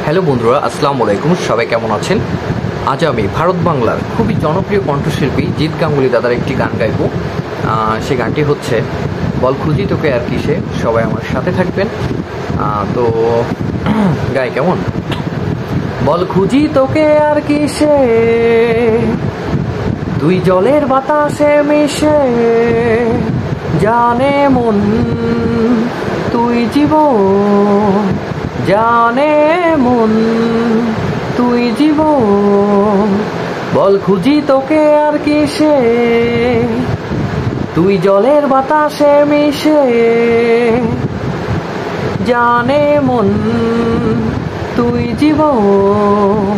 Hello বন্ধুরা, আসসালামু আলাইকুম। সবাই কেমন আছেন? আজ আমি ভারত বাংলার খুবই জনপ্রিয় কণ্ঠশিল্পী জিৎ গাঙ্গুলি দাদার একটি গান গাইব। সেই গানটি হচ্ছে বল খুঁজি তোকে আর কিসে। সবাই আমার সাথে থাকবেন। তো গাই কেমন? বল খুঁজি তোকে আর কিসে, তুই জলের বাতাসে মিশে, জানে মন তুই জীবন, জানে মন তুই জীবন। বল খুঁজি তোকে আর কিসে, তুই জলের বাতাসে মিশে, জানে মন তুই জীবন,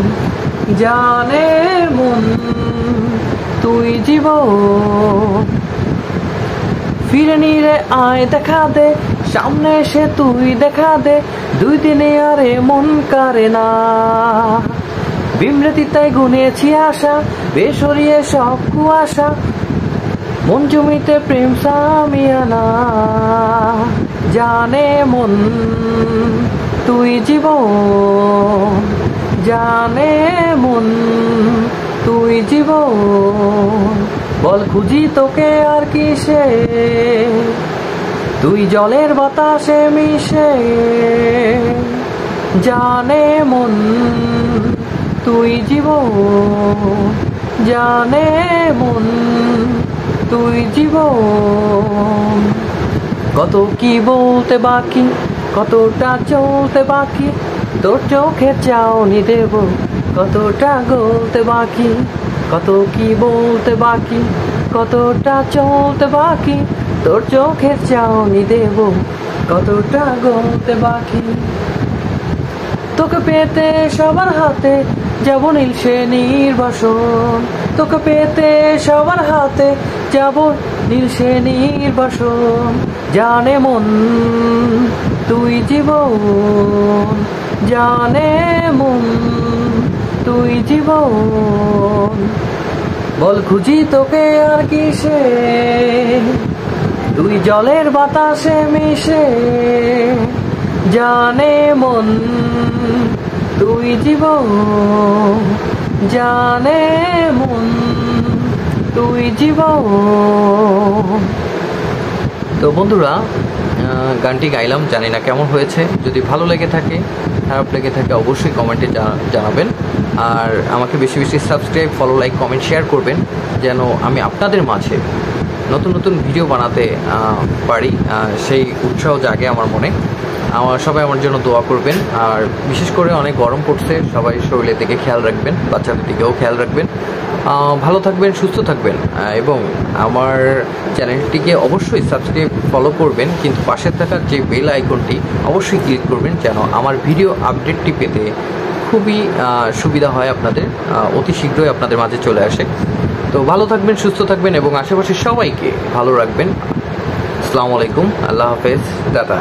জানে মন তুই জীবন। ফিরে নিরে আয় দেখা দে, সামনে এসে তুই দেখা দে, দুই দিনে আরে মন কারে না। বিমৃতি তাই গুনেছি আশা, বেসরিয়ে সব কুয়াশা, মন জমিতে প্রেম সামিয়ানা। জানে মন তুই জীবন, জানে মন তুই জীবন। বল খুঁজি তোকে আর কিসে, তুই জলের বাতাসে মিশে, জানে মন তুই জীবন, জানে মন তুই জীবন। কত কি বলতে বাকি, কতটা চলতে বাকি, তোর চোখে চাউনি দেব, কতটা গলতে বাকি। কত কি বলতে বাকি, কতটা চলতে বাকি, তোর চোখে চাউনি দেব, কতটা গলতে বাকি। তোকে পেতে সবার হাতে যাব নীল সে নির্বাসন, তোকে পেতে সবার হাতে যাব নীল সে নির্বাসন। জানে মন তুই জীবন, জানে মন তুই জীবন। বল খুঁজি তোকে আর কিসে, তুই জলের বাতাসে মিশে, জানে মন তুই জীবন, জানে মন তুই জীবন। তো বন্ধুরা, গানটি গাইলাম, জানি না কেমন হয়েছে। যদি ভালো লেগে থাকে, খারাপ লেগে থাকে, অবশ্যই কমেন্টে জানাবেন। আর আমাকে বেশি বেশি subscribe, follow, like, comment, share করবেন, যেন আমি আপনাদের মাঝে নতুন নতুন ভিডিও বানাতে পারি। সেই উৎসাহ জাগে আমার মনে। সবাই আমার জন্য দোয়া করবেন। আর বিশেষ করে অনেক গরম পড়ছে, সবাই শরীরের দিকে খেয়াল রাখবেন, বাচ্চাদের দিকেও খেয়াল রাখবেন। ভালো থাকবেন, সুস্থ থাকবেন, এবং আমার চ্যানেলটিকে অবশ্যই সাবস্ক্রাইব, ফলো করবেন। কিন্তু পাশে থাকা যে বেল আইকনটি অবশ্যই ক্লিক করবেন, যেন আমার ভিডিও আপডেটটি পেতে খুবই সুবিধা হয় আপনাদের, অতি শীঘ্রই আপনাদের মাঝে চলে আসে। তো ভালো থাকবেন, সুস্থ থাকবেন, এবং আশেপাশের সবাইকে ভালো রাখবেন। আসসালামু আলাইকুম, আল্লাহ হাফেজ, টাটা।